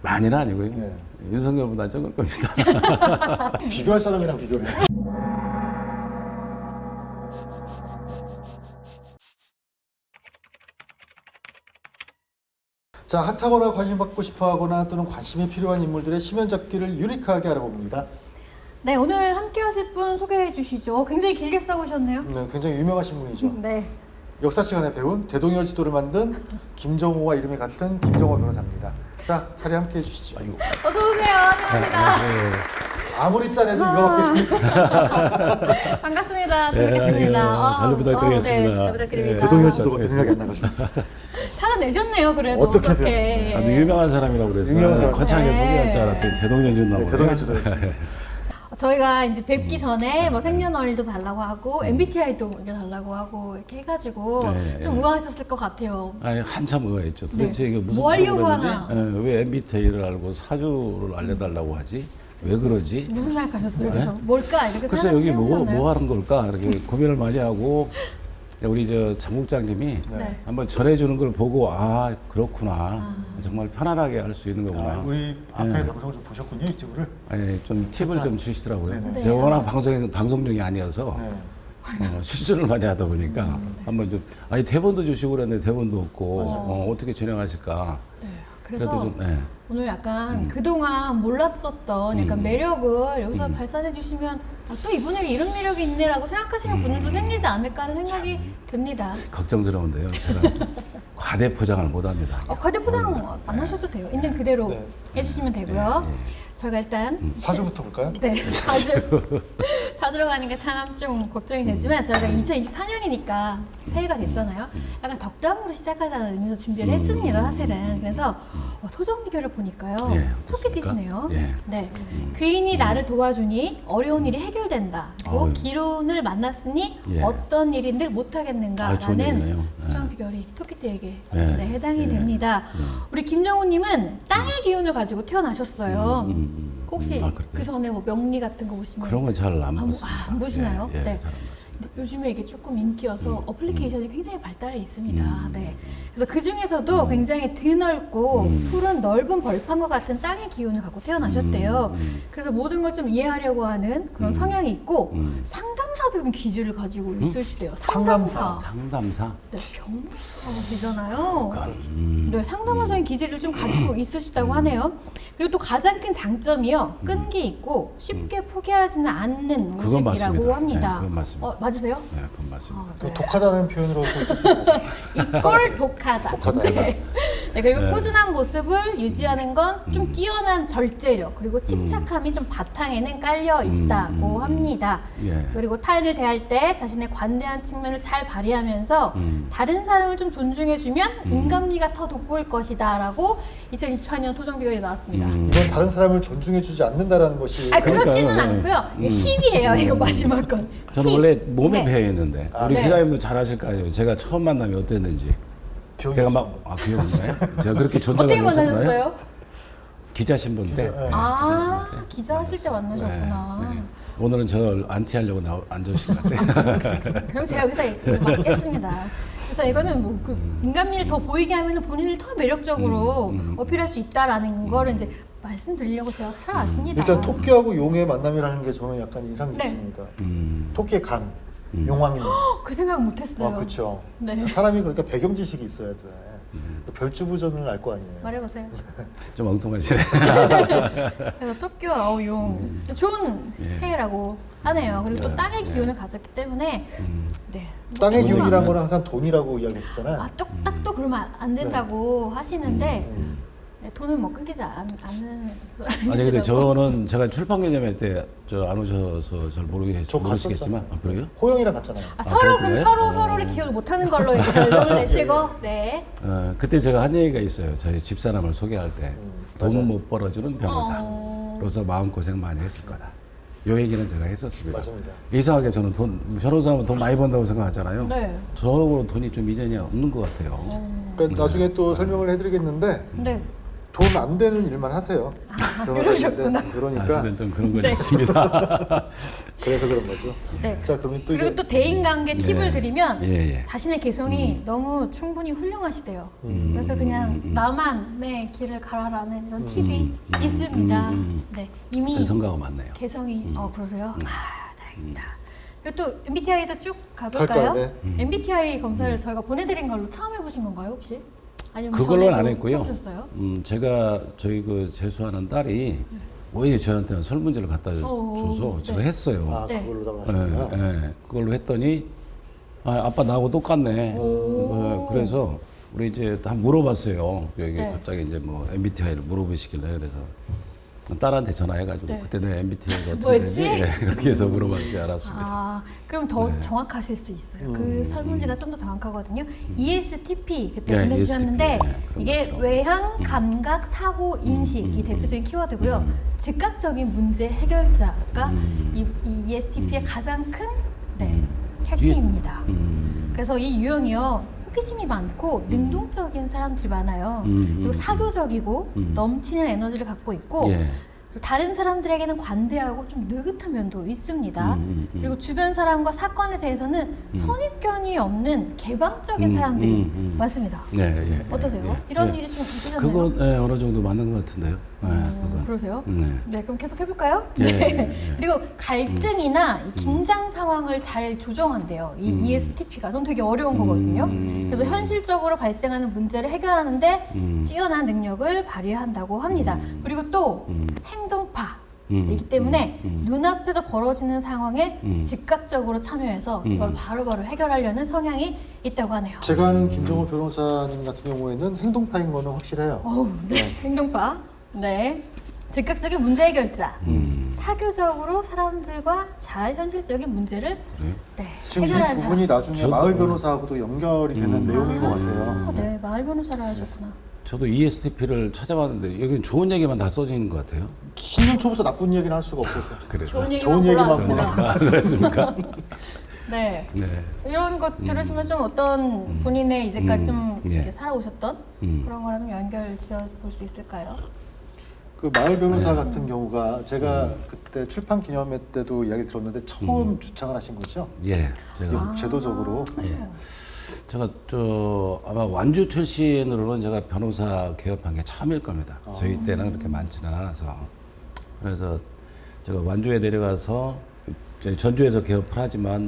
많이는 아니고요. 네. 윤석열보다 적을 겁니다. 비교할 사람이랑 비교를 해요. 자, 핫하거나 관심 받고 싶어하거나 또는 관심이 필요한 인물들의 시면 잡기를 유니크하게 알아봅니다. 네, 오늘 함께 하실 분 소개해 주시죠. 굉장히 길게 써오셨네요. 네, 굉장히 유명하신 분이죠. 네. 역사 시간에 배운 대동여 지도를 만든 김정호와 이름이 같은 김정호 변호사입니다. 자, 자리 함께 해주시죠. 아이고. 어서 오세요. 안녕하십니까. 아무리 짜내도 이거밖에 습니까 반갑습니다. 잘 뵙겠습니다. 잘 부탁드리겠습니다. 네, 잘 부탁드립니다. 대동여 지도밖에 생각이 안 나가지고. 찾아내셨네요, 그래도. 어떻게든. 어떻게. 아주 유명한 사람이라고 그랬어요. 유명한 사람. 거창하게 네. 소개할 줄 알았더니 대동여진 나오고. 네, 대동여 지도였습니다. 저희가 이제 뵙기 전에 뭐 생년월일도 달라고 하고 MBTI도 달라고 하고 이렇게 해가지고 네, 좀 네. 우아하셨을 것 같아요. 아니 한참 의아했죠. 도대체 네. 이게 무슨 뭐 하려고 프로그램인지? 하나? 왜 MBTI를 알고 사주를 알려달라고 하지? 왜 그러지? 무슨 생각하셨어요? 네? 그래서 뭘까 이렇게 글쎄 여기 뭐 생각해보셨나요? 하는 걸까 이렇게 고민을 많이 하고 우리 저 장국장님이 네. 한번 전해주는 걸 보고 아 그렇구나 정말 편안하게 할 수 있는 거구나. 아, 우리 앞에 네. 방송 좀 보셨군요, 유튜브를. 예, 좀 팁을 괜찮아요. 좀 주시더라고요. 네네. 제가 네. 워낙 방송용이 아니어서 네. 실수를 많이 하다 보니까 한번 좀 아니 대본도 주시고 그랬는데 대본도 없고 어떻게 진행하실까. 네. 그래도 그래서 좀 네. 오늘 약간 그동안 몰랐었던 약간 매력을 여기서 발산해 주시면 아, 또 이분에게 이런 매력이 있네라고 생각하시는 분들도 생기지 않을까 하는 생각이 듭니다. 걱정스러운데요. 제가 과대 포장을 못합니다. 과대 포장 안 하셔도 돼요. 있는 그대로 네. 해주시면 되고요. 저희가 일단 사주부터 볼까요? 네, 사주로 가는 게 참 좀 걱정이 되지만 저희가 2024년이니까 새해가 됐잖아요. 약간 덕담으로 시작하자는 의미에서 준비를 했습니다, 사실은. 그래서 토정 비결을 보니까요. 예, 토끼띠시네요. 어떻습니까? 예. 네. 귀인이 나를 도와주니 어려운 일이 해결된다. 그리고 어휴. 기론을 만났으니 예. 어떤 일인 들 아, 좋은 못하겠는가라는 얘기네요. 예. 토정 비결이 토끼띠에게 예. 네, 해당이 예. 됩니다. 우리 김정우님은 땅의 기운을 가지고 태어나셨어요. 혹시 아, 그래요? 그 전에 뭐 명리 같은 거 보시면 그런 건 잘 안 봤습니다. 안 보시나요? 예, 예, 네. 잘안 봤습니다. 근데 요즘에 이게 조금 인기여서 어플리케이션이 굉장히 발달해 있습니다. 네. 그래서 그 중에서도 굉장히 드넓고 푸른 넓은 벌판과 같은 땅의 기운을 갖고 태어나셨대요. 그래서 모든 걸 좀 이해하려고 하는 그런 성향이 있고 상담사적인 기질을 가지고 있으시대요. 상담사. 상담사. 네, 변호사시잖아요. 네, 상담사적인 기질을 좀 가지고 있으시다고 하네요. 그리고 또 가장 큰 장점이요. 끈기 있고 쉽게 포기하지는 않는 그건 모습이라고 맞습니다. 합니다. 네, 그건 맞습니다. 맞으세요? 네, 그건 맞습니다. 또 독하다는 표현으로 쓸 수 있고. 이걸 독하다. 독하다. 네. 네, 그리고 꾸준한 모습을 유지하는 건 좀 뛰어난 절제력 그리고 침착함이 좀 바탕에는 깔려 있다고 합니다. 예. 그리고 타인을 대할 때 자신의 관대한 측면을 잘 발휘하면서 다른 사람을 좀 존중해주면 인간미가 더 돋보일 것이다라고 2024년 토정 비결이 나왔습니다. 이건 다른 사람을 존중해주지 않는다라는 것이. 그렇지는 그러니까요. 않고요. 힙이에요. 이거 마지막 건. 저는 힙. 원래 몸에 네. 배어있는데 우리 네. 기자님도 잘 아실 거 아니에요. 제가 처음 만남이 어땠는지. 기억이 제가 없습니다. 막 기억 없나요? 제가 그렇게 어떻게 존재감이 없었나요? 만나셨어요? 기자 신분 때. 네. 아, 기자 하실 때 만나셨구나. 네. 오늘은 저를 안티하려고 앉으신 것 같아요. 그럼 제가 여기서 맡겠습니다. 그래서 이거는 뭐 그 인간미를 더 보이게 하면 본인을 더 매력적으로 어필할 수 있다라는 거를 이제 말씀드리려고 제가 찾아왔습니다. 일단 토끼하고 용의 만남이라는 게 저는 약간 인상 네. 깊습니다. 토끼의 간, 용왕이. 그 생각 못했어요. 그렇죠. 네. 사람이 그러니까 배경 지식이 있어야 돼. 별주부전을 알 거 아니에요. 말해보세요. 좀 엉뚱하시네. 그래서 토끼와 용 좋은 해라고 하네요. 그리고 또 땅의 기운을 가졌기 때문에 네. 땅의 좋은 기운이란 얘기네. 거는 항상 돈이라고 이야기했었잖아요. 딱또 그러면 안 된다고 하시는데 네, 돈은 뭐 끊기지 않는. 아니 근데 저는 제가 출판 기념회 때 저 안 오셔서 잘 저 모르시겠지만 그래요? 호영이랑 갔잖아요. 서로 그래요? 그럼 서로를 기억을 못하는 걸로 이렇게 결론을 내시고 네. 그때 제가 한 얘기가 있어요. 저희 집사람을 소개할 때 돈 맞아요. 못 벌어주는 변호사로서 마음고생 많이 했을 거다. 요 얘기는 제가 했었습니다. 맞습니다. 이상하게 저는 변호사하면 돈 많이 번다고 생각하잖아요. 네. 저하고는 돈이 좀 이전이 없는 것 같아요. 그러니까 나중에 또 설명을 해드리겠는데 네. 돈 안 되는 일만 하세요. 그러셨구나. 그러니까 사실은 좀 그런 건 있습니다. 그래서 그런 거죠. 네. 자, 그러면 또 그리고 이제 또 대인관계 팁을 드리면 예. 자신의 개성이 너무 충분히 훌륭하시대요. 그래서 그냥 나만 내 길을 가라라는 이런 팁이 있습니다. 네, 이미 제 성과가 맞네요. 개성이 그러세요? 아, 다행이다. 그리고 또 MBTI도 쭉 가볼까요? 갈까요? 네. MBTI 검사를 저희가 보내드린 걸로 처음 해보신 건가요, 혹시? 아니면 그걸로는 전에도 안 했고요. 해보셨어요? 제가 저희 그 재수하는 딸이 오히려 저한테 설문지를 갖다 줘서 제가 네. 했어요. 아, 네. 그걸로 답을 하셨구나. 그걸로 했더니 아빠 나하고 똑같네. 그래서 우리 이제 한번 물어봤어요. 여기 네. 갑자기 이제 뭐 MBTI를 물어보시길래 그래서 딸한테 전화해가지고 네. 그때 내 MBTI가 어떻게 뭐였지? 되지? 예, 그렇게 해서 물어봤어요. 알았습니다. 아, 그럼 더 정확하실 수 있어요. 그 설문지가 좀 더 정확하거든요. ESTP 그때 네, 보내주셨는데 ESTP. 네, 그런 이게 거죠. 외향, 감각, 사고, 인식 이 대표적인 키워드고요. 즉각적인 문제 해결자가 이 ESTP의 가장 큰 핵심입니다. 그래서 이 유형이요. 호기심이 많고 능동적인 사람들이 많아요. 그리고 사교적이고 넘치는 에너지를 갖고 있고 예. 그리고 다른 사람들에게는 관대하고 좀 느긋한 면도 있습니다. 그리고 주변 사람과 사건에 대해서는 선입견이 없는 개방적인 사람들이 많습니다. 예. 어떠세요? 이런 예. 일이 좀 있으셨나요? 그건 어느 정도 맞는 것 같은데요. 그건. 그러세요? 네. 네, 그럼 계속 해볼까요? 예, 네. 예, 예. 그리고 갈등이나 이 긴장 상황을 잘 조정한대요. 이 ESTP가 좀 되게 어려운 거거든요. 그래서 현실적으로 발생하는 문제를 해결하는데 뛰어난 능력을 발휘한다고 합니다. 그리고 또 행동파이기 때문에 눈앞에서 벌어지는 상황에 즉각적으로 참여해서 이걸 바로바로 해결하려는 성향이 있다고 하네요. 제가 아는 김정호 변호사님 같은 경우에는 행동파인 거는 확실해요. 어우, 네. 행동파. 네. 즉각적인 문제 해결자. 사교적으로 사람들과 잘 현실적인 문제를 네, 지금 이 해결하는 부분이 나중에 저도- 마을 변호사하고도 연결이 되는 내용인 것 사람. 같아요. 네, 마을 변호사를 하셨구나. 저도 ESTP를 찾아봤는데 여기는 좋은 얘기만 다 써져 있는 것 같아요. 신년 초부터 나쁜 얘기는 할 수가 없어서. 그래서 좋은 얘기만 좋은 얘기만 골라왔습니다. 그렇습니까? 네. 네. 이런 것 들으시면 좀 어떤 본인의 이제까지 좀 예. 이렇게 살아오셨던 그런 거랑 좀 연결 지어 볼 수 있을까요? 그 마을 변호사 같은 경우가 제가 그때 출판 기념회 때도 이야기 들었는데 처음 주창을 하신 거죠? 예. 제가 제도적으로. 제가 아마 완주 출신으로는 제가 변호사 개업한 게 처음일 겁니다. 저희 때는 그렇게 많지는 않아서. 그래서 제가 완주에 내려가서 저희 전주에서 개업을 하지만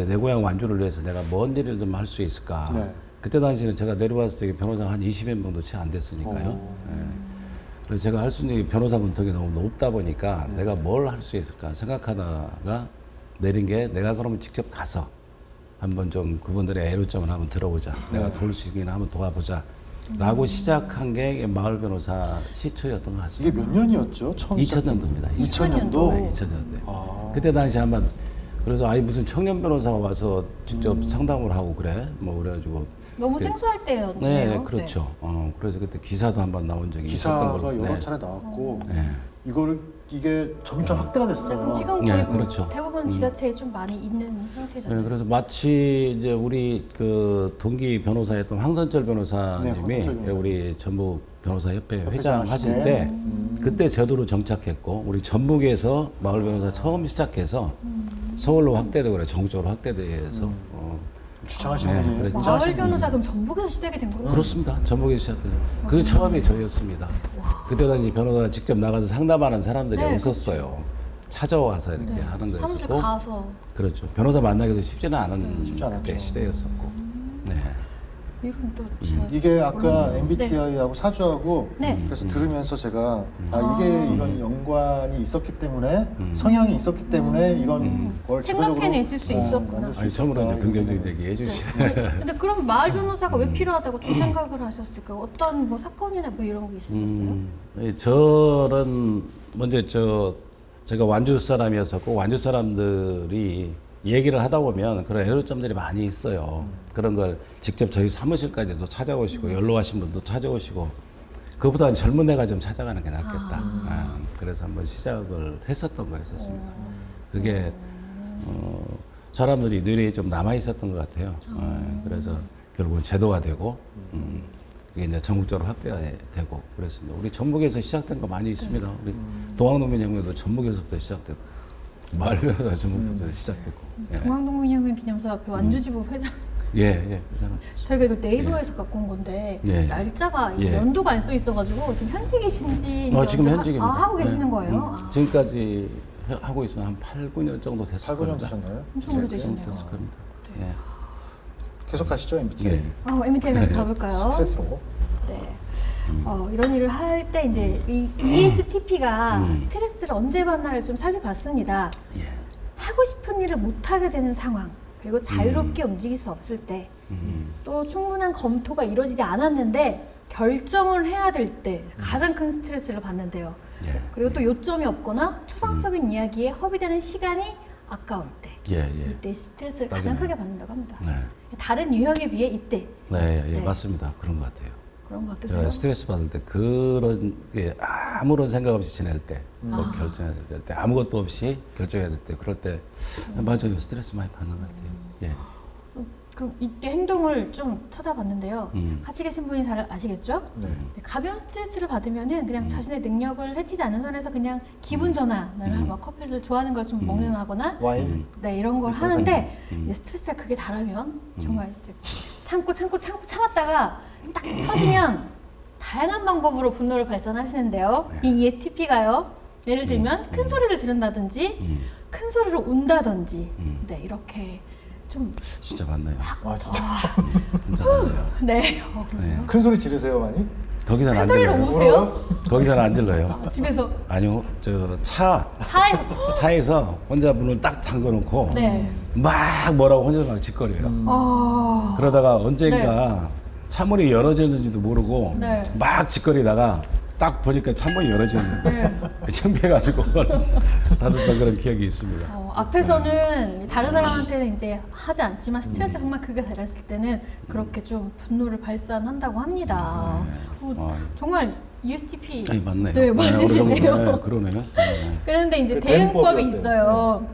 내 고향 완주를 위해서 내가 뭔 일을 좀 할 수 있을까. 네. 그때 당시에는 제가 내려왔을 때 변호사가 한 20명 정도 채 안 됐으니까요. 예. 그래서 제가 할 수 있는 게 변호사 문턱이 너무 높다 보니까 내가 뭘 할 수 있을까 생각하다가 내린 게 내가 그러면 직접 가서 한번 좀 그분들의 애로점을 한번 들어보자. 내가 도울 수 있기는 한번 도와보자. 라고 시작한 게 마을 변호사 시초였던 것 이게 같습니다. 몇 년이었죠? 처음 2000년도입니다. 2000년도? 네, 2000년대. 그때 당시 한번 그래서 무슨 청년 변호사가 와서 직접 상담을 하고 그래. 뭐 그래가지고 너무 그- 생소할 때였네요. 네, 그렇죠. 그래서 그때 기사도 한번 나온 적이 있었던 기사가 걸로. 여러 네. 차례 나왔고 네. 이게 점점 확대가 네, 됐어요. 그럼 지금 네, 저희 그렇죠. 대부분 지자체에 좀 많이 있는 형태잖아요. 네, 그래서 마치 이제 우리 그 동기 변호사였던 황선철 변호사님이 네, 황선철 변호사. 우리 전북 변호사협회 회장 회장 하실 하시네. 때 그때 제도로 정착했고 우리 전북에서 마을 변호사 처음 시작해서 서울로 확대되고 그래 전국적으로 확대돼서 주창하신 네, 분이 그래. 마을 변호사 그럼 전북에서 시작이 된 거예요? 그렇습니다. 전북에 시작돼서 그게 처음이 저희였습니다. 그때 당시 변호사가 직접 나가서 상담하는 사람들이 네, 없었어요. 찾아와서 이렇게 하는 사무실 거였었고 가서 그렇죠. 변호사 만나기도 쉽지는 않은 쉽지 않았죠. 그때 시대였었고. 네. 이건 또 제가 이게 아까 MBTI하고 사주하고 네. 그래서 들으면서 제가 이게 이런 연관이 있었기 때문에 성향이 있었기 때문에 이런 걸 생각해냈을 수 있었구나. 만들 수 아니, 처음으로 있었다, 이제 긍정적인 이런 얘기 해주시네. 근데 그럼 마을 변호사가 왜 필요하다고 좀 생각을 하셨을까요? 어떤 뭐 사건이나 뭐 이런 게 있으셨어요? 저는 먼저 제가 완주 사람이었었고 완주 사람들이 얘기를 하다 보면 그런 애로점들이 많이 있어요. 그런 걸 직접 저희 사무실까지도 찾아오시고 연로하신 분도 찾아오시고 그보다는 젊은 애가 좀 찾아가는 게 낫겠다. 그래서 한번 시작을 했었던 거였었습니다. 그게 사람들이 뇌리에 좀 남아 있었던 것 같아요. 그래서 결국은 제도가 되고 그게 이제 전국적으로 확대되고 그랬습니다. 우리 전북에서 시작된 거 많이 있습니다. 우리 동학농민혁명도 전북에서부터 시작됐고 마을변호사 전북부터 시작됐고. 예. 동학농민혁명 기념사업회 완주지부 회장. 예. 저희가 이거 네이버에서 갖고 온 건데 예. 날짜가 예. 연도가 안 써 있어가지고 지금 현직이신지 이제 지금 언제 현직입니다. 하고 계시는 거예요? 아, 지금까지 하고 있으면 한 8, 9년 정도 됐을 8, 9년 겁니다. 되셨나요? 엄청 오래되셨네요. 됐을 겁니다. 예. 계속 가시죠, MBTI. 예. MBTI에서 가볼까요? 스트레스로. 네. 이런 일을 할 때 이제 이 ESTP가 스트레스를 언제 받나를 좀 살펴봤습니다. 예. 하고 싶은 일을 못 하게 되는 상황, 그리고 자유롭게 움직일 수 없을 때, 또 충분한 검토가 이루어지지 않았는데 결정을 해야 될 때 가장 큰 스트레스를 받는데요. 예. 그리고 또 요점이 없거나 추상적인 이야기에 허비되는 시간이 아까울 때, 예. 이때 스트레스를 가장 딱이네요. 크게 받는다고 합니다. 네. 다른 유형에 비해 이때 네, 맞습니다. 그런 것 같아요. 그런 거 어떠세요? 제가 스트레스 받을 때 그런 게 아무런 생각 없이 지낼 때, 뭐 결정해야 될 때, 아무것도 없이 결정해야 될 때, 그럴 때 맞아요. 스트레스 많이 받는 것 같아요. 예. 그럼 이때 행동을 좀 찾아봤는데요. 같이 계신 분이 잘 아시겠죠? 네. 가벼운 스트레스를 받으면은 그냥 자신의 능력을 해치지 않는 선에서 그냥 기분 전환을 막 커피를 좋아하는 걸 좀 먹는다거나 와인. 네 이런 걸 하는데 이제 스트레스가 그게 달하면 정말 이제 참았다가 딱 터지면 다양한 방법으로 분노를 발산하시는데요. 이 ESTP가요. 예를 들면 큰 소리를 지른다든지 큰 소리로 운다든지 네 이렇게 좀 진짜 많네요. 아, 진짜. 진짜 많네요. 네. 네. 큰 소리 지르세요, 많이? 거기서는 안 큰 소리로 질러요. 우세요? 거기서는 안 질러요. 집에서 아니요, 저 차에서 차에서 혼자 문을 딱 잠궈놓고 네. 막 뭐라고 혼자 막 짓거려요. 그러다가 언젠가 차문이 열어졌는지도 모르고 네. 막 짓거리다가 딱 보니까 창문이 열어졌는데 창피해가지고 닫았던 그런 기억이 있습니다. 앞에서는 다른 사람한테는 이제 하지 않지만 스트레스가 정말 크게 달했을 때는 그렇게 좀 분노를 발산한다고 합니다. 정말 ESTP 아니, 맞네요. 네, 맞으시네요. 네, 그러네요. 네. 그런데 이제 그 대응법이 대응법이 있어요.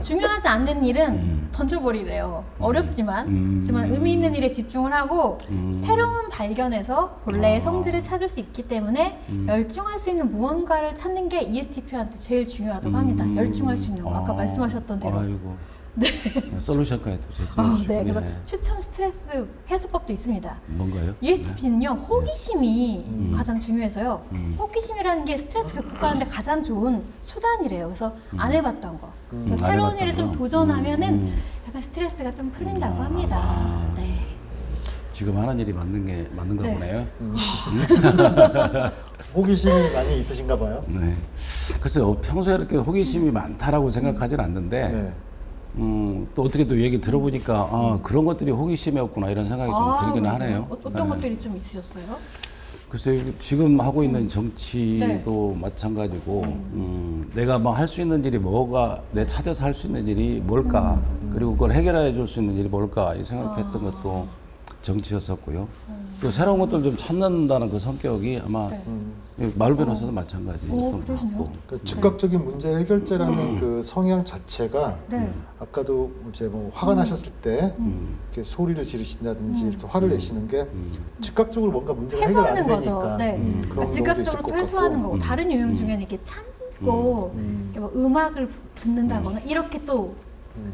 중요하지 않는 일은 던져버리래요. 어렵지만 하지만 의미 있는 일에 집중을 하고 새로운 발견에서 본래의 성질을 찾을 수 있기 때문에 열중할 수 있는 무언가를 찾는 게 ESTP한테 제일 중요하다고 합니다. 열중할 수 있는 거. 아까 말씀하셨던 대로. 아이고. 네. 솔루션까지 또 제시해 네, 그래서 주시고. 추천 스트레스 해소법도 있습니다. 뭔가요? ESTP는요, 호기심이 가장 중요해서요. 호기심이라는 게 스트레스 극복하는데 가장 좋은 수단이래요. 그래서 안 해봤던 거. 그래서 안 새로운 해봤던 일을 좀 거. 도전하면은 약간 스트레스가 좀 풀린다고 합니다. 네. 지금 하는 일이 맞는가 네. 보네요. 호기심이 많이 있으신가 봐요. 네. 글쎄요, 평소에 이렇게 호기심이 많다라고 생각하진 않는데, 네. 또 어떻게 또 얘기 들어보니까, 그런 것들이 호기심이었구나, 이런 생각이 좀 들기는 그러세요? 하네요. 어떤 것들이 좀 있으셨어요? 글쎄요, 지금 하고 있는 정치도 마찬가지고, 내가 뭐 할 수 있는 일이 뭐가, 내 찾아서 할 수 있는 일이 뭘까, 그리고 그걸 해결해 줄 수 있는 일이 뭘까, 이 생각했던 것도 정치였었고요. 또 새로운 것들 좀 찾는다는 그 성격이 아마 마을 변호사도 마찬가지였던 것 그러시네요. 같고. 그 즉각적인 문제 해결자라는 그 성향 자체가 네. 아까도 이제 뭐 화가 나셨을 때 이렇게 소리를 지르신다든지 이렇게 화를 내시는 게 즉각적으로 뭔가 문제가 해결 안 해소하는 되니까 거죠. 네. 그런 경우도 있을 즉각적으로 것 또 해소하는 같고. 거고 다른 유형 중에는 이렇게 참고 이렇게 뭐 음악을 듣는다거나 이렇게 또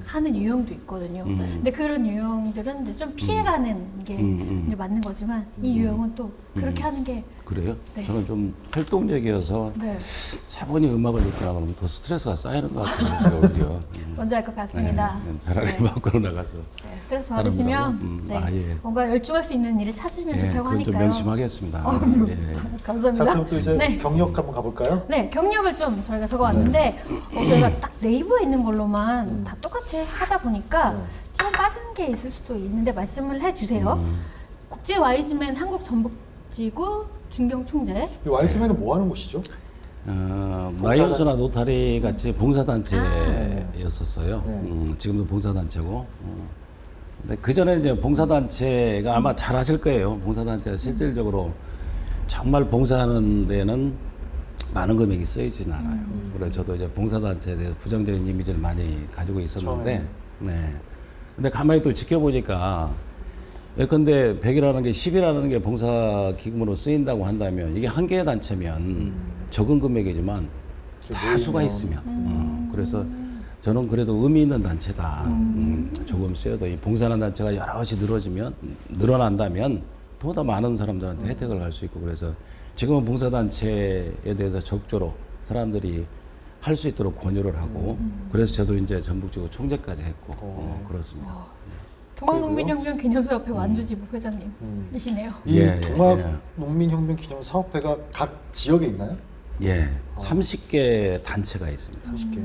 하는 유형도 있거든요. 근데 그런 유형들은 이제 좀 피해가는 게 이제 맞는 거지만 이 유형은 또 그렇게 하는 게 그래요? 네. 저는 좀 활동적이어서 네. 차분히 음악을 듣거나 그러면 더 스트레스가 쌓이는 것 같아요. 오히려. 뭔지 알 것 같습니다. 차라리 네. 음악으로 나가서. 네, 스트레스 사람들하고, 받으시면 네, 예. 뭔가 열중할 수 있는 일을 찾으면 예, 좋다고 그건 좀 하니까요. 명심하겠습니다. 예. 감사합니다. 자, 그럼 또 이제 네. 경력 한번 가볼까요? 네, 경력을 좀 저희가 적어왔는데 저희가 딱 네이버에 있는 걸로만 다 똑같이 하다 보니까 좀 빠지는 게 있을 수도 있는데 말씀을 해주세요. 국제 와이즈맨 한국 전북지구 준경 총재. 이 와이즈맨은 뭐 하는 곳이죠? 나이언스나 노타리 같이 봉사단체였었어요. 네. 지금도 봉사단체고. 근데 그 전에 이제 봉사단체가 아마 잘 아실 거예요. 봉사단체가 실질적으로 정말 봉사하는 데는 많은 금액이 쓰이진 않아요. 그래서 저도 이제 봉사단체에 대해서 부정적인 이미지를 많이 가지고 있었는데, 네. 근데 가만히 또 지켜보니까 예컨대 100이라는 게 10이라는 게 봉사 기금으로 쓰인다고 한다면 이게 한 개의 단체면 적은 금액이지만 다수가 있으면 그래서 저는 그래도 의미 있는 단체다. 조금 쓰여도 이 봉사하는 단체가 여럿이 늘어난다면 더 많은 사람들한테 혜택을 갈 수 있고 그래서 지금은 봉사단체에 대해서 적극적으로 사람들이 할 수 있도록 권유를 하고 그래서 저도 이제 전국적으로 총재까지 했고 그렇습니다. 동학농민혁명 기념사업회 완주지부 회장님이시네요. 이 예, 예, 동학농민혁명 기념사업회가 각 지역에 있나요? 예, 30개 단체가 있습니다. 30개.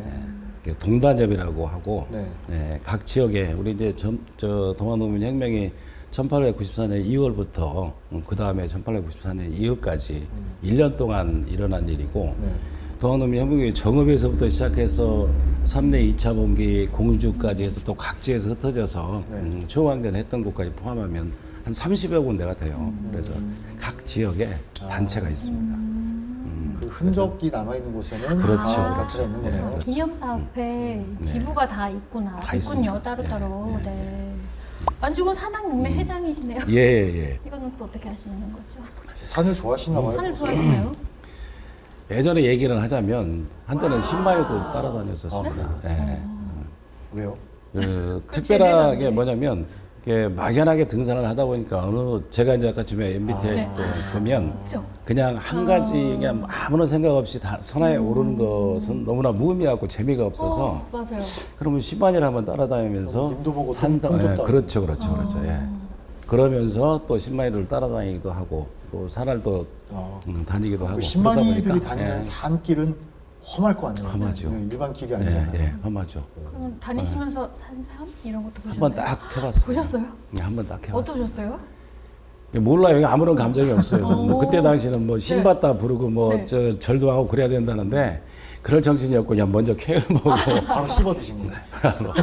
예, 동단협이라고 하고 네. 예, 각 지역에 우리 이제 저 동학농민혁명이 1894년 2월부터 그 다음에 1894년 2월까지 1년 동안 일어난 일이고 네. 동학농민혁명이 정읍에서부터 시작해서 3대 2차 봉기 공주까지 해서 또 각지에서 흩어져서 네. 초강전 했던 곳까지 포함하면 한 30여 군데가 돼요. 그래서 각 지역에 단체가 있습니다. 그 흔적이 남아 있는 곳에는 그렇죠. 단체가 있는 거네요. 그렇죠. 기념사업회 지부가 다 있구나. 다 있군요. 있습니다. 따로따로. 네. 완주군 산악농민 회장이시네요. 예, 예. 이거는 또 어떻게 하시는 거죠? 산을 좋아하시나 봐요. 하늘 좋아하시나요? 예전에 얘기를 하자면 한때는 신마에도 따라다녔었습니다. 예. 왜요? 특별하게 제대로, 뭐냐면 이게 막연하게 등산을 하다 보니까 제가 이제 아까 주변에 MBTI 네. 또 보면 그렇죠. 그냥 한 가지 그냥 아무런 생각 없이 다 선하에 오르는 것은 너무나 무의미하고 재미가 없어서 맞아요. 그러면 시반이를 한번 따라다니면서 님도 보고 산성 똥도 예, 따고. 그렇죠 예. 그러면서 또 신마이를 따라다니기도 하고 또 산을 또 다니기도 하고 그 10만이들이 그러다 보니까, 다니는 예, 산길은 험할 거 아니에요. 험하죠. 일반 길이 예, 아니잖아요. 예, 험하죠. 그럼 다니시면서 산삼 이런 것도 보셨나요? 한번 딱 해봤어요. 보셨어요? 네, 한번 딱 해봤어요. 어떠셨어요? 몰라요. 아무런 감정이 없어요. 뭐 그때 당시는 뭐 신받다 부르고 뭐 네. 저 절도 하고 그래야 된다는데 그럴 정신이 없고 그냥 먼저 캐먹고 바로 씹어 드신 거예요.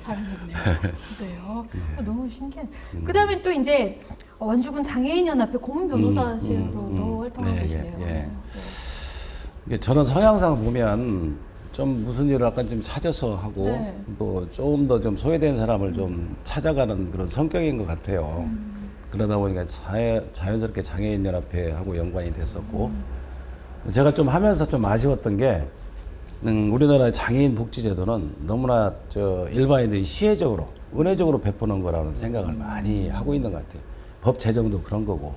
잘하셨네요. 그래요. 너무 신기해. 그다음에 또 이제 완주군 장애인연합회 고문 변호사실로도 활동하고 네, 계시네요. 예, 예. 네. 이게 저는 성향상 보면 좀 무슨 일을 약간 좀 찾아서 하고 네. 또 좀 더 좀 소외된 사람을 좀 찾아가는 그런 성격인 것 같아요. 그러다 보니까 자연스럽게 장애인연합회하고 연관이 됐었고 제가 좀 하면서 좀 아쉬웠던 게 우리나라 장애인 복지제도는 너무나 일반인들이 시혜적으로 은혜적으로 베푸는 거라는 생각을 많이 하고 있는 것 같아요. 법 제정도 그런 거고.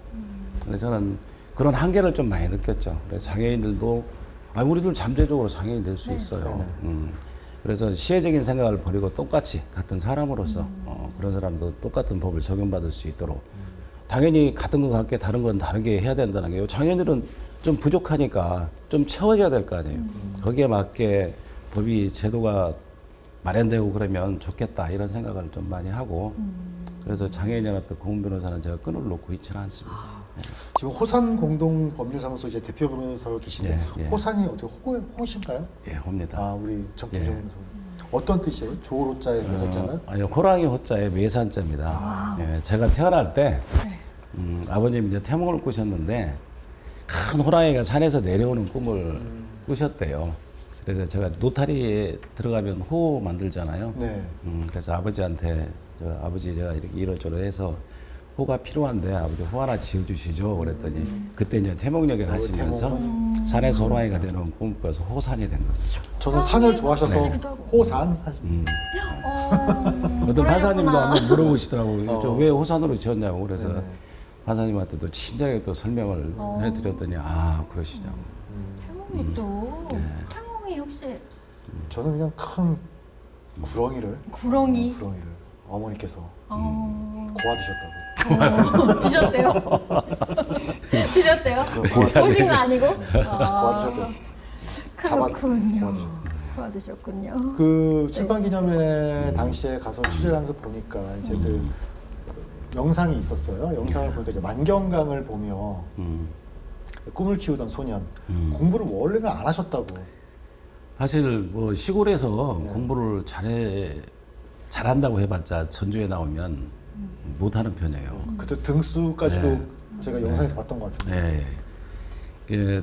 그래서 저는 그런 한계를 좀 많이 느꼈죠. 그래서 장애인들도 우리도 잠재적으로 장애인 될 수 있어요. 그래서 시혜적인 생각을 버리고 똑같이 같은 사람으로서 그런 사람도 똑같은 법을 적용받을 수 있도록 당연히 같은 것 같게 다른 건 다르게 해야 된다는 게요. 장애인들은 좀 부족하니까 좀 채워져야 될 거 아니에요. 거기에 맞게 법이 제도가 마련되고 그러면 좋겠다 이런 생각을 좀 많이 하고 그래서 장애인연합회 고문 변호사는 제가 끈을 놓고 있지는 않습니다. 지금 호산 공동 법률사무소 이제 대표 변호사로 계신데 예, 예. 호산이 어떻게 호신가요? 예, 옵니다. 우리 정기정 변호사. 어떤 뜻이에요? 조로자에 들어갔잖아요. 아니, 호랑이 호자에 매산자입니다. 예, 제가 태어날 때 아버님 이제 태몽을 꾸셨는데 큰 호랑이가 산에서 내려오는 꿈을 꾸셨대요. 그래서 제가 노타리에 들어가면 호 만들잖아요. 네. 그래서 아버지한테 아버지 제가 이렇게 이러저러해서 호가 필요한데 아버지 호 하나 지어주시죠. 그랬더니 그때 이제 태몽역에 가시면서 산에서 호랑이가 되는 꿈을 꿔서 호산이 된 거죠. 저는 산을 좋아하셔서 하시기도 하고. 호산 어떤 판사님도 그러셨구나. 한번 물어보시더라고요. 왜 호산으로 지었냐고. 그래서 네네. 판사님한테도 친절하게 또 설명을 해드렸더니 그러시냐고. 태몽이 또 태몽이 혹시 저는 그냥 큰 구렁이를 구렁이 어머니께서 어... 고아드셨다고. 드셨대요? 드셨대요? 보신 거 아니고? 고아드셨대요. 그렇군요. 잡아- 도와드셨군요. 그 출판기념회 당시에 가서 취재를 하면서 보니까 이제 그 영상이 있었어요. 영상을 보니까 이제 만경강을 보며 꿈을 키우던 소년 공부를 원래는 안 하셨다고. 사실 뭐 시골에서 공부를 잘한다고 해봤자 전주에 나오면 못하는 편이에요. 그때 등수까지도 네. 제가 영상에서 봤던 것 같은데. 네. 이게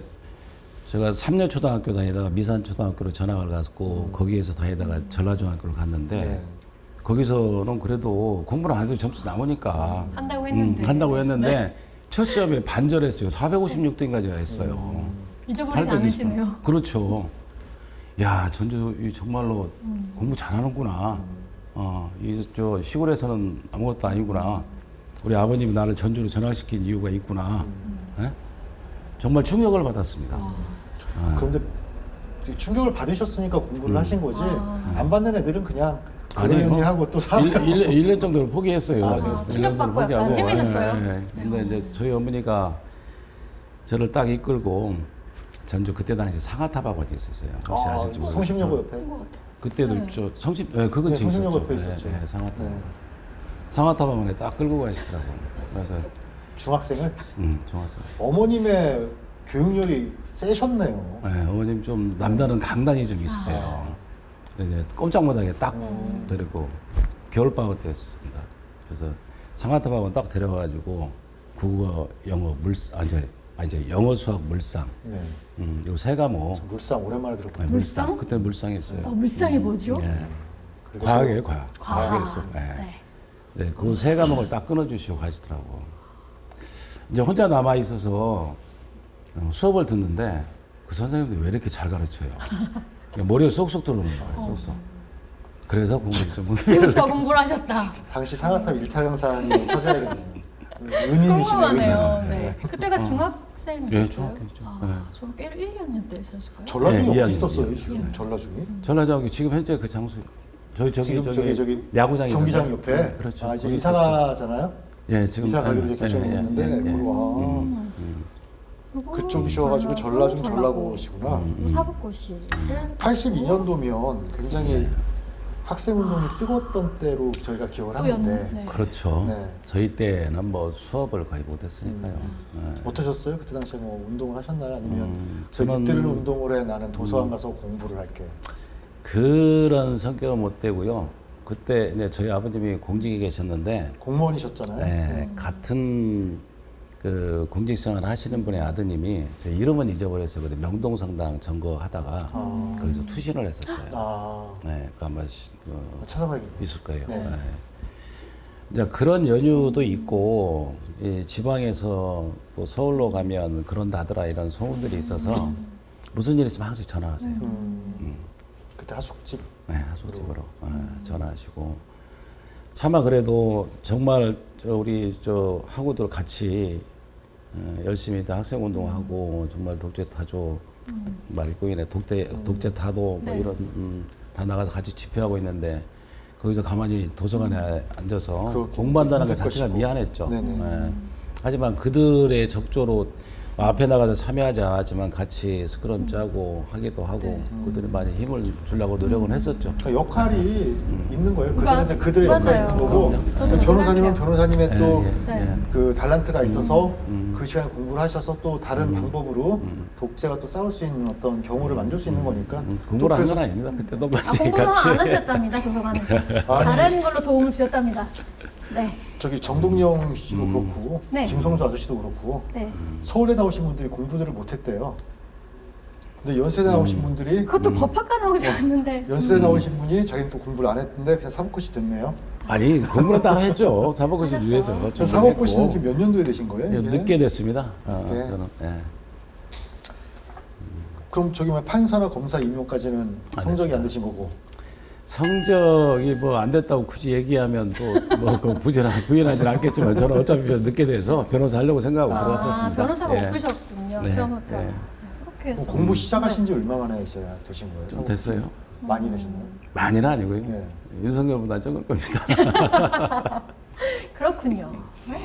제가 3년 초등학교 다니다가 미산 초등학교로 전학을 갔고 거기에서 다니다가 전라중학교를 갔는데 네. 거기서는 그래도 공부를 안 해도 점수 나오니까 한다고 했는데. 한다고 했는데 첫 시험에 반절했어요. 456등까지 했어요. 잊어버리지 820. 않으시네요. 그렇죠. 야, 전주 정말로 공부 잘하는구나. 이 저 시골에서는 아무것도 아니구나. 우리 아버님이 나를 전주로 전학시킨 이유가 있구나. 예? 정말 충격을 받았습니다. 그런데 충격을 받으셨으니까 공부를 하신 거지 안 받는 애들은 그냥 아니에요. 그러니 하고 또 살아요. 1년 정도를 포기했어요. 아, 1년 충격받고 정도 약간 포기하고. 헤매셨어요? 근데 이제 저희 어머니가 저를 딱 이끌고 전주 그때 당시 상하탑학원이 있었어요. 혹시 아실지 모르겠어요. 성심여고 옆에. 그때도 네. 저 성심, 네, 그건 네, 성심여고 옆에 있었죠. 있었죠. 네, 상하탑. 네. 상하탑학원에 딱 끌고 가시더라고요. 그래서 중학생을 좋았어요. 어머님의 교육열이 세셨네요. 네, 어머님 좀 남다른 강단이 좀 있으세요. 그래서 이제 꼼짝 못하게 딱 데리고 겨울방학 때였습니다. 그래서 상하탑학원 딱 데려가가지고 국어, 영어, 이제 영어, 수학, 물상. 네. 요 세 과목. 물상 오랜만에 들었거든요. 네, 물상? 그때 물상이었어요. 물상이 뭐죠? 네. 그리고 과학이에요, 과학. 과학. 과학이었어요. 네. 네. 네, 그 세 과목을 딱 끊어주시고 가시더라고. 이제 혼자 남아 있어서 수업을 듣는데 그 선생님도 왜 이렇게 잘 가르쳐요? 그냥 머리에 쏙쏙 들어오는 거예요, 쏙쏙. 그래서 공부를 좀 그부터 공부를 하셨다. 당시 상하탑 일타 강사님 찾아야겠네요. 은인이시네요. 궁금하네요. 은인. 네. 그때가 중학생이셨어요? 네, 중학생이죠. 네. 중학교 1, 2학년 때셨을까요? 전라중이 네, 어디 이학년, 있었어요? 이학년. 지금 전라중이? 전라저기 지금 현재 그 장소 지금 저기 야구장이 경기장 있는데. 옆에. 네, 그렇죠. 아, 이제 거기 이사 가잖아요. 예, 지금 이사 가기로 이제 결정했는데 거기 그쪽이셔가지고 전라중 전라고시구나. 사법고시. 82년도면 굉장히 학생운동이 뜨거웠던 때로 저희가 기억을 하는데 네. 그렇죠. 네. 저희 때는 뭐 수업을 거의 못했으니까요. 네. 어떠셨어요? 그때 당시에 뭐 운동을 하셨나요? 아니면 저는- 니들은 운동을 해 나는 도서관 가서 공부를 할게. 그런 성격은 못 되고요. 그때 이제 저희 아버님이 공직에 계셨는데 공무원이셨잖아요. 네, 같은 그 공직생활 하시는 분의 아드님이 제 이름은 잊어버렸어요. 근데 명동성당 점거하다가 거기서 투신을 했었어요. 아, 네, 그 아마 찾아봐야겠네요. 있을 거예요. 네. 네. 이제 그런 연유도 있고 이 지방에서 또 서울로 가면 그런다더라 이런 소문들이 있어서 무슨 일 있으면 항상 전화하세요. 그때 하숙집. 네, 하숙집으로 전화하시고 차마 그래도 정말 우리 학우들 같이 열심히 다 학생 운동하고 정말 독재 타조 말고인의 독재 타도 뭐 네. 이런 다 나가서 같이 집회하고 있는데 거기서 가만히 도서관에 앉아서 그렇게 공부한다는 것 힘들 자체가 것이고. 미안했죠. 네네. 예. 하지만 그들의 적조로 앞에 나가서 참여하지 않았지만 같이 스크럼 짜고 하기도 하고 네. 그들이 많이 힘을 주려고 노력은 했었죠. 그러니까 역할이 있는 거예요. 그러니까 그들한테 그들의 역할이 맞아요. 있는 거고 저도 그 변호사님은 생각해요. 변호사님의 또 네. 그 달란트가 있어서 그 시간에 공부를 하셔서 또 다른 방법으로 독재가 또 싸울 수 있는 어떤 경우를 만들 수 있는 거니까 공부를 한 또 건 아닙니다. 그때도 같이 공부는 같이 안 하셨답니다. 도서관에서. 다른 걸로 도움을 주셨답니다. 네. 저기 정동영 씨도 그렇고 네. 김성수 아저씨도 그렇고 네. 서울에 나오신 분들이 공부들을 못했대요. 근데 연세대 나오신 분들이 그것도 법학과 나오셨는데. 연세대 나오신 분이 자기는 또 공부를 안 했는데 그냥 사법고시 됐네요. 아니 공부는 따로 했죠. 사법고시 하셨죠. 위해서. 저 사법고시는 지금 몇 년도에 되신 거예요? 예, 이게? 늦게 됐습니다. 늦게? 저는 예. 그럼 저기 뭐 판사나 검사 임용까지는 성적이 안 되신 거고. 성적이 뭐 안 됐다고 굳이 얘기하면 또뭐 부인하지는 않겠지만 저는 어차피 늦게 돼서 변호사 하려고 생각하고 들어갔었습니다. 변호사가 예. 없으셨군요. 네, 처음부터. 네. 네, 그렇게 해서. 공부 시작하신 지 얼마 만에 되신 거예요? 좀 됐어요. 많이 되셨나요? 많이는 아니고요. 네. 윤석열보다 적을 겁니다. 그렇군요.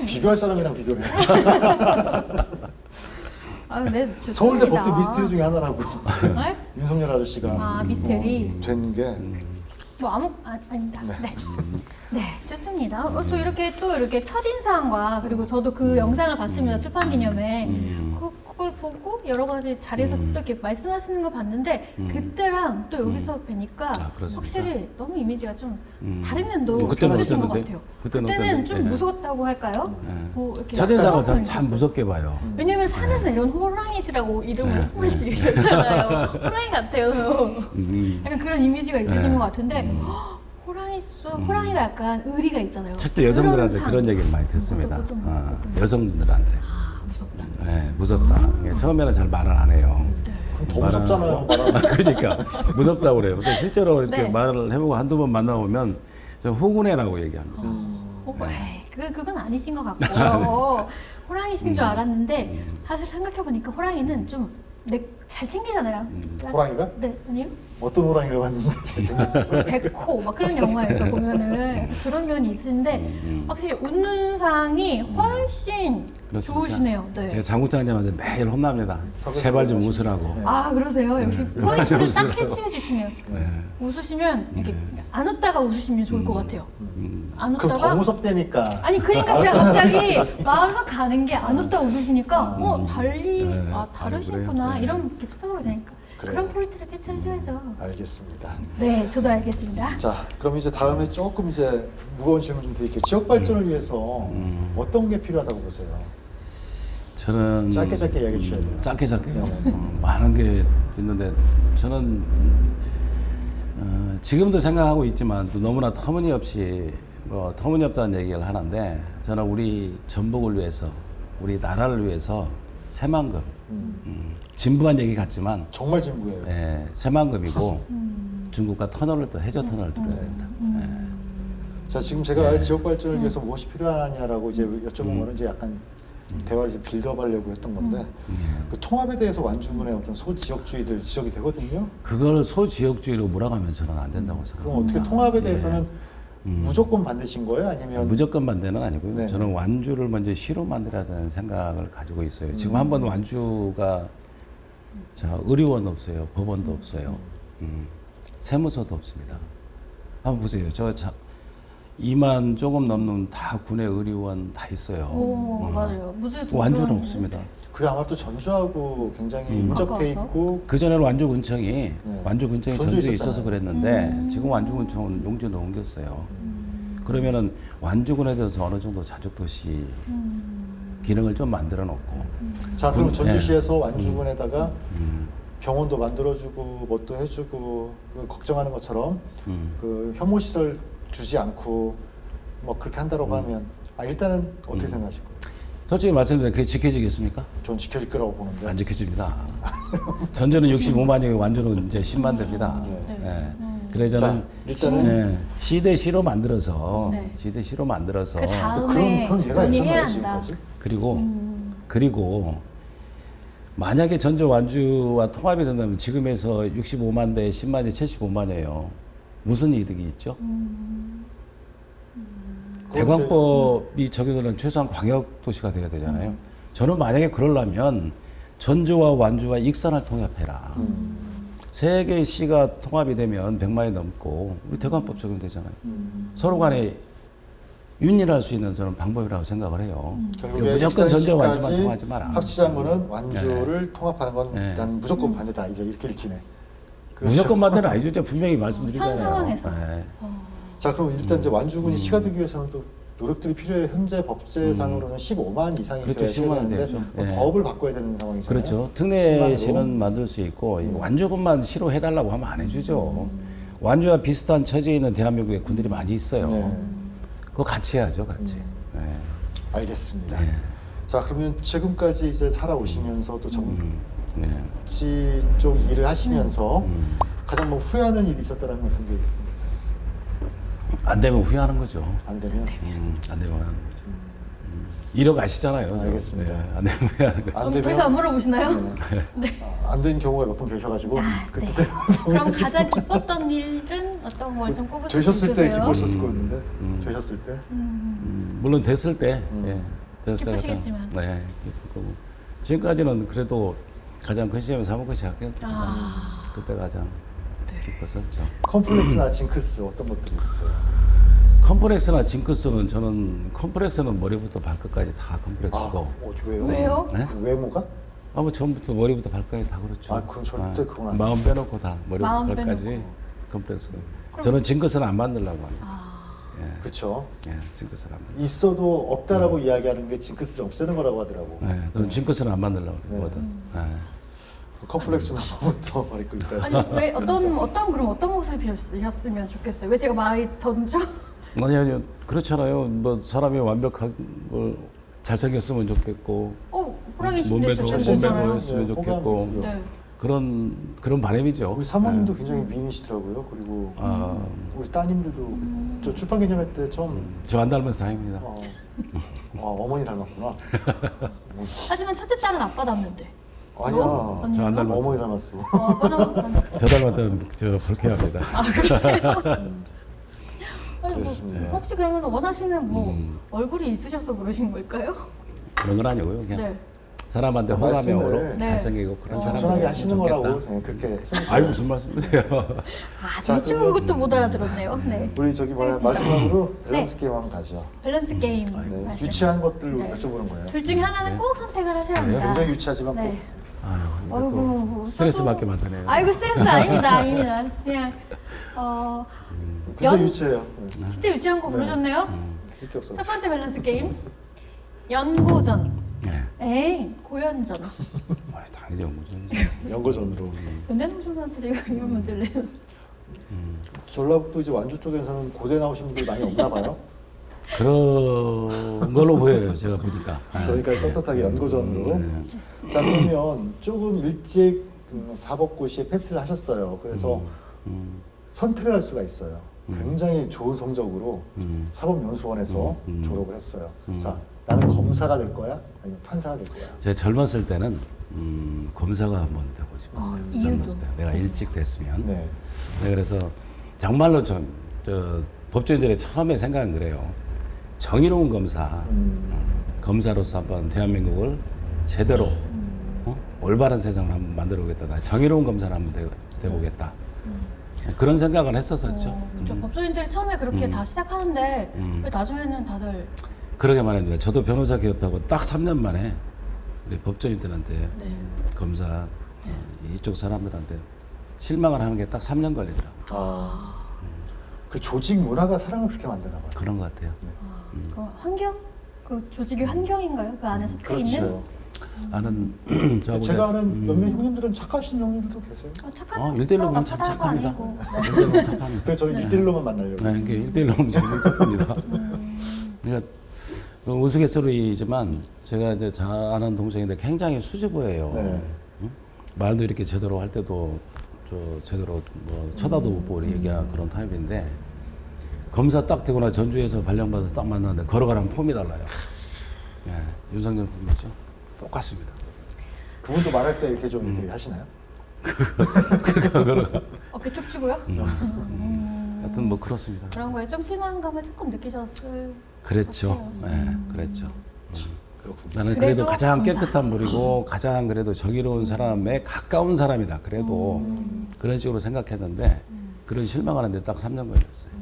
비교할 사람이랑 비교를 해요. 아유, 네, 서울대 좋습니다. 법대 미스터리 중에 하나라고. 네? 윤석열 아저씨가 아, 미스테리. 된 게. 뭐 아닙니다. 네. 네, 좋습니다. 저 이렇게 또 이렇게 첫인상과 그리고 저도 그 영상을 봤습니다. 출판 기념회. 그걸 보고 여러 가지 자리에서 또 이렇게 말씀하시는 거 봤는데 그때랑 또 여기서 뵈니까 그렇습니까? 확실히 너무 이미지가 좀 다른 면도 그때는 있으신 것 어땠는데? 같아요. 그때는 그때는 어땠는데? 좀 네. 무서웠다고 할까요? 뭐 이렇게 첫인상을 약간 참 있었어요. 무섭게 봐요. 왜냐면 산에서 내려온 호랑이시라고 이름을 호랑이시셨잖아요. 호랑이 같아요. 약간 그런 이미지가 있으신 것 같은데 호랑이 수 호랑이가 약간 의리가 있잖아요. 책도 여성들한테 그런 그런 상. 얘기를 많이 듣습니다. 어떤 여성분들한테. 무섭다. 네, 무섭다. 처음에는 잘 말을 안 해요. 그럼 더 무섭잖아요. 말하는 그러니까 무섭다고 그래요. 근데 실제로 이렇게 네. 말을 해보고 한두 번 만나보면 저 호구네라고 얘기합니다. 그건 아니신 것 같고요. 호랑이신 줄 알았는데 사실 생각해보니까 호랑이는 좀 잘 챙기잖아요. 호랑이가? 네, 아니요. 어떤 호랑이를 봤는데 잘 백호 막 그런 영화에서 보면은 그런 면이 있으신데 확실히 웃는 상이 훨씬 그렇습니까? 좋으시네요. 네. 제가 장국장님한테 매일 혼납니다. 제발 좀 웃으라고. 아 그러세요? 역시 포인트를 딱 캐치해 주시네요. 네. 웃으시면 이렇게 안 웃다가 웃으시면 좋을 것 같아요. 안 그럼 더 웃다가 무섭다니까. 아니 그러니까 제가 갑자기 마음이 확 가는 게 안 웃다 웃으시니까 달리 네. 다르시구나 그래요? 네. 이런 게 생각이 되니까 그래요. 그런 포인트를 캐치하셔야죠. 알겠습니다. 네, 저도 알겠습니다. 자, 그럼 이제 다음에 조금 이제 무거운 질문 좀 드릴게요. 지역 발전을 위해서 어떤 게 필요하다고 보세요? 저는 짧게 이야기해 주셔야 돼요. 짧게요. 네. 많은 게 있는데 저는 지금도 생각하고 있지만 또 너무나 터무니없다는 얘기를 하는데 저는 우리 전북을 위해서 우리 나라를 위해서 새만금 진부한 얘기 같지만 정말 진부예요. 새만금이고 중국과 터널을 또 해저 터널을 뚫어야 됩니다. 자, 지금 제가 지역 발전을 위해서 무엇이 필요하냐라고 이제 여쭤본 거는 이제 약간 대화를 이제 빌드업하려고 했던 건데 그 통합에 대해서 완주군의 어떤 소지역주의들 지적이 되거든요. 그걸 소지역주의로 몰아가면 저는 안 된다고 생각합니다. 그럼 어떻게 통합에 대해서는 무조건 반대신 거예요? 아니면 무조건 반대는 아니고요. 네. 저는 완주를 먼저 시로 만들어야 되는 생각을 가지고 있어요. 지금 한번 완주가 의료원 없어요. 법원도 없어요. 세무서도 없습니다. 한번 보세요. 2만 조금 넘는 다 군의 의료원 다 있어요. 오, 맞아요. 무슨 완주는 없습니다. 그게 아마 또 전주하고 굉장히 인접해 가까워서? 있고 그전에는 완주군청이 전주에 전주에 있어서 있었잖아요. 그랬는데 지금 완주군청은 용주로 옮겼어요. 그러면은 완주군에 대해서 어느 정도 자족도시 기능을 좀 만들어 놓고 자, 그럼 네. 전주시에서 완주군에다가 병원도 만들어주고 뭣도 해주고 그 걱정하는 것처럼 그 혐오 시설 주지 않고 뭐 그렇게 한다고 하면 일단은 어떻게 생각하실 거예요? 솔직히 말씀드리면 그게 지켜지겠습니까? 전 지켜질 거라고 보는데. 안 지켜집니다. 전주는 65만이고 완주는 이제 10만 됩니다. 네. 예. 그래서 저는 자, 일단은 시대시로 만들어서 네. 시대시로 만들어서 그 다음에 그런 예가 논의해야 있었나요 한다. 지금까지? 그리고 만약에 전주 완주와 통합이 된다면 지금에서 65만 대 10만이 75만이에요. 무슨 이득이 있죠? 대광법이 적용되는 최소한 광역 도시가 돼야 되잖아요. 저는 만약에 그러려면 전주와 완주와 익산을 통합해라. 세 개의 시가 통합이 되면 100만이 넘고 우리 대광법 적용되잖아요. 서로 간에 윤리할 수 있는 저는 방법이라고 생각을 해요. 결국에 무조건 전주 완주만 익산시까지 통하지 마라. 합치자는 거는 완주를 통합하는 건 네. 난 무조건 반대다. 이제 이렇게 읽히네. 무조건 반대는 아니죠. 제가 분명히 말씀드리잖아요. 현 상황에서. 네. 자, 그럼 일단 이제 완주군이 시가 되기 위해서는 또 노력들이 필요해. 현재 법제상으로는 15만 이상이 그렇죠. 돼야 15만 되는데 되죠. 그럼 네. 법을 바꿔야 되는 상황이잖아요. 그렇죠. 10만으로. 특례시는 만들 수 있고 완주군만 시로 해달라고 하면 안 해주죠. 완주와 비슷한 처지에 있는 대한민국에 군들이 많이 있어요. 네. 그거 같이 해야죠, 같이. 네. 알겠습니다. 네. 자, 그러면 지금까지 이제 살아오시면서 또 네. 정치 쪽 일을 하시면서 가장 뭐 후회하는 일이 있었다는 어떤 게 있습니다. 안 되면 후회하는 거죠. 안 되면 안 되면 후회하는 거죠. 1억 아시잖아요. 알겠습니다. 네. 안 되면 후회하는 거죠. 안 그래서 안 되면 물어보시나요? 안 된 경우가 몇 번 계셔가지고 네. 그때 그럼 가장 기뻤던 일은 어떤 걸 좀 꼽으실 수 되셨을 때 있으세요? 기뻤었을 거였는데 되셨을 때 물론 됐을 때. 예. 됐을 때 기쁘시겠지만. 가장, 네. 기쁘고. 지금까지는 그래도 가장 큰 시험에 사먹것이 학교였죠. 그때 가장 기뻤었죠. 컴플렉스나 징크스 어떤 것들이 있어요? 컴플렉스나 징크스는 저는 컴플렉스는 머리부터 발끝까지 다 컴플렉스고 왜요? 왜요? 네? 외모가? 아무 처음부터 머리부터 발끝까지 다 그렇죠. 그럼 절대 그건 아니에요. 마음 빼놓고 다 머리부터 마음 발끝까지 빼놓고. 컴플렉스고 저는 징크스는 안 만들려고 합니다. 그렇죠. 예, 징크스는 안 만들. 있어도 없다라고 이야기하는 게 징크스를 없애는 거라고 하더라고. 예, 저는 징크스는 안 만들려고 네. 하거든. 예. 컴플렉스나 뭐부터 말이 끌까요? 아니 왜 어떤 모습이셨으면 좋겠어요? 왜 제가 말이 던져? 아니요. 그렇잖아요. 뭐 사람이 완벽한 걸 잘생겼으면 좋겠고 호랑이신데 몸매도 잘생겼잖아요. 했으면 네, 좋겠고 호감이고요. 네. 그런 바람이죠. 우리 사모님도 굉장히 미인이시더라고요. 그리고 우리 따님들도 저 출판 기념회 때 처음 저 안 닮아서 다행입니다. 어머니 닮았구나. 하지만 첫째 딸은 아빠 닮는데. 아니야. 아니요? 저 안 닮았. 어머니 닮았어. 아빠 닮았는데. 저 닮았다면 저 불쾌합니다. 아니, 그렇습니다. 혹시 그러면 원하시는 뭐 얼굴이 있으셔서 그러신 걸까요? 그런 건 아니고요. 그냥 네. 사람한테 호감형으로 말씀을 잘생기고 그런 사람 겸손하게 하시는 거라고 그렇게 생각해요. 아이 무슨 말씀이세요? 아, 대충 그것도 못 알아들었네요. 네. 우리 저기 뭐야 알겠습니다. 마지막으로 네. 밸런스 게임 한번 가죠. 밸런스 게임. 네. 말씀. 유치한 것들 네. 여쭤보는 거예요. 둘 중에 하나는 꼭 선택을 하셔야 합니다. 굉장히 유치하지만 네. 아유, 이거 아이고, 또 스트레스 저도- 받게 만드네요. 아이고 스트레스 아닙니다. 그냥 굉장히 연- 유치해요. 진짜 유치한 거 부르셨네요. 쓸게 없어. 첫 번째 밸런스 게임. 연고전. 네. 에이 고연전. 당연히 연구전. 연고전으로. 연대노선한테 지금 이런 문제를 내는. 전라북도 이제 완주 쪽에서는 고대 나오신 분들이 많이 없나 봐요. 그런 걸로 보여요. 제가 보니까. 그러니까 떳떳하게 연고전으로. 네. 자 그러면 조금 일찍 사법고시에 패스를 하셨어요. 그래서 선택을 할 수가 있어요. 굉장히 좋은 성적으로 사법연수원에서 졸업을 했어요. 자 나는 검사가 될 거야? 아니면 판사가 될 거야? 제가 젊었을 때는 검사가 한번 되고 싶었어요. 이유도? 젊었을 때 내가 일찍 됐으면. 네. 네, 그래서 정말로 저 법조인들의 처음에 생각은 그래요. 정의로운 검사, 검사로서 한번 대한민국을 제대로 올바른 세상을 한번 만들어보겠다. 나 정의로운 검사를 한번 되보겠다. 그런 생각을 했었었죠. 그렇죠. 법조인들이 처음에 그렇게 다 시작하는데 왜 나중에는 다들 그러게 말입니다. 저도 변호사 개업하고 딱 3년 만에 우리 법조인들한테 네. 검사 이쪽 사람들한테 실망을 하는 게 딱 3년 걸리더라고요. 그 조직 문화가 사람을 그렇게 만드나 봐요. 그런 것 같아요. 그 환경? 그 조직의 환경인가요? 그 안에 속해 있는? 그렇죠. 나는 저하고 제가 아는 몇몇 형님들은 착하신 형님들도 계세요. 착한 1대1로 보면 나쁘다는 참 거 착합니다. 아니고. 1대1로 보면 착합니다. 그래서 저는 1대1로만 만나려고. 네, 이게 1대1로 보면 제일 착합니다. 그러니까 우스갯소리지만 제가 이제 잘 아는 동생인데 굉장히 수줍어해요. 네. 말도 이렇게 제대로 할 때도 제대로 뭐 쳐다도 못 보고 얘기하는 그런 타입인데 검사 딱 되거나 전주에서 발령받아서 딱 만났는데 걸어가는 폼이 달라요. 네, 윤석열 폼이죠. 똑같습니다. 그분도 말할 때 이렇게 좀 이렇게 하시나요? 어깨 쭉 치고요? 하여튼 뭐 그렇습니다. 그런 거에 좀 실망감을 조금 느끼셨을 그랬죠. 네, 그랬죠. 그렇군요. 나는 그래도 그래도 가장 검사. 깨끗한 물이고 가장 그래도 정의로운 사람에 가까운 사람이다. 그래도 그런 식으로 생각했는데 그런 실망하는데 딱 3년 걸렸어요.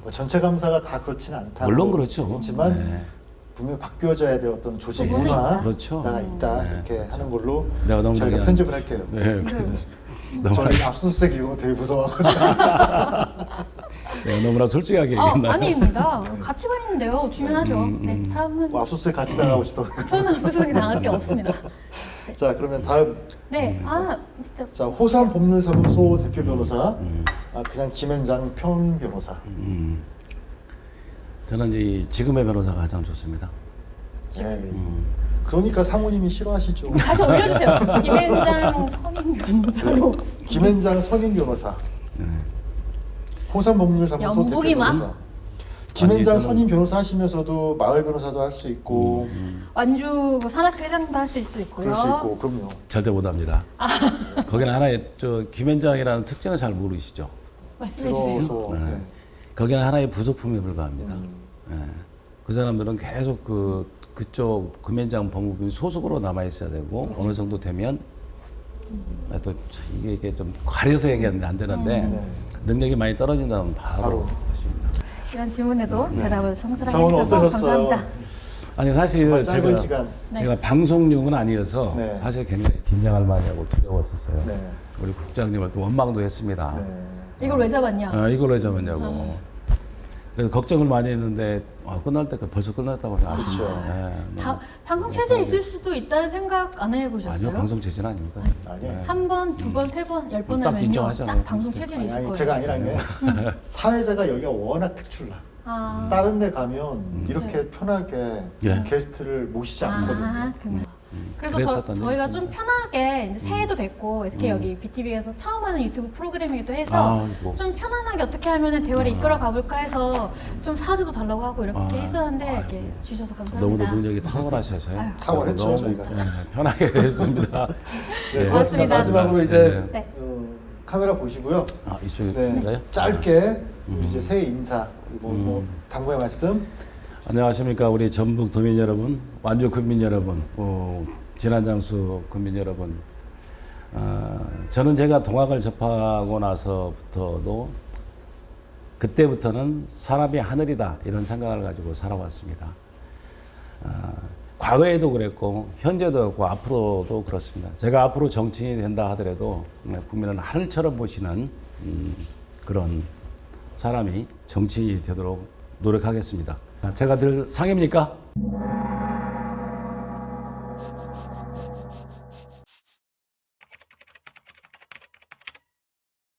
뭐 전체 감사가 다 그렇지는 않다. 물론 그렇죠. 그렇지만 네. 분명 바뀌어져야 될 어떤 조직 부분이 문화가 그렇죠. 있다. 네, 이렇게 그렇죠. 하는 걸로 내가 너무 저희가 그냥- 편집을 할게요. 네, 너무 저희 압수수색 이런 거 되게 무서워하거든요. 내가 너무나 솔직하게 얘기했나요? 아닙니다. 가치관 있는데요. 중요하죠. 네, 다음은 뭐 압수수색 같이 당하고 싶다. 저는 압수수색이 당할 게 없습니다. 자 그러면 다음 네, 진짜 자 호산 법률사무소 대표 변호사 그냥 김현장 편 변호사. 저는 이제 지금의 변호사가 가장 좋습니다. 네. 그러니까 사모님이 싫어하시죠. 다시 올려주세요. 김현장 선임 변호사로. 김현장 선임 변호사. 호산 법률사무소 대표 연복이마? 변호사. 김현장 아니, 저는- 선임 변호사 하시면서도 마을 변호사도 할 수 있고 완주 뭐 산악회장도 할 수 있고요. 그럴 수 있고 그럼요. 절대 못합니다. 거기는 하나의 김현장이라는 특징을 잘 모르시죠. 말씀해 주세요. 들어서 네. 네. 거기는 하나의 부속품에 불과합니다. 예. 그 사람들은 계속 그쪽 금연장 법무부인 소속으로 남아 있어야 되고 어느 정도 되면 또 이게 좀 가려서 얘기하는데 안 되는데 네. 능력이 많이 떨어진다면 바로 하십니다. 이런 질문에도 대답을 성실하게 자, 오늘 해주셔서 어떠셨어요? 감사합니다. 아니 사실 정말 짧은 제가 시간. 제가 방송용은 아니어서 네. 사실 굉장히 긴장할 많이 하고 두려웠었어요. 네. 우리 국장님을 또 원망도 했습니다. 네. 이걸 왜 잡았냐? 이걸 왜 잡았냐고. 그래서 걱정을 많이 했는데 끝날 때까지 벌써 끝났다고 하니 아쉽네요. 그렇죠. 네, 방송 체질이 있을 수도 있다는 생각 안 해보셨어요? 아니요, 방송 체질 아닙니다. 아니에요. 한 번, 두 번, 세 번, 10번 딱 하면요. 인정하잖아요. 딱 방송 체질이 있을 거예요. 제가 아니란 게 사회자가 여기가 워낙 특출나. 아, 다른 데 가면 이렇게 편하게 예. 게스트를 모시지 않거든요. 그래서 그랬었던 저희가 적이 좀 편하게 이제 새해도 됐고 SK 여기 BTV에서 처음 하는 유튜브 프로그램이기도 해서 아이고. 좀 편안하게 어떻게 하면 대화를 이끌어 가볼까 해서 좀 사주도 달라고 하고 이렇게 했었는데 이렇게 주셔서 감사합니다. 너무도 능력이 탁월하셔서요. 아유. 탁월했죠, 너무, 저희가. 편하게 했습니다. 네, 네. 고맙습니다. 마지막으로 이제 네. 카메라 보시고요. 이쪽인가요? 네, 짧게 이제 새해 인사 그리고 뭐 당부의 말씀. 안녕하십니까 우리 전북 도민 여러분, 완주 군민 여러분, 진안장수 군민 여러분. 저는 제가 동학을 접하고 나서부터도 그때부터는 사람이 하늘이다 이런 생각을 가지고 살아왔습니다. 과거에도 그랬고 현재도 그렇고 앞으로도 그렇습니다. 제가 앞으로 정치인이 된다 하더라도 국민을 하늘처럼 보시는 그런 사람이 정치인이 되도록 노력하겠습니다. 제가 늘 상입니까?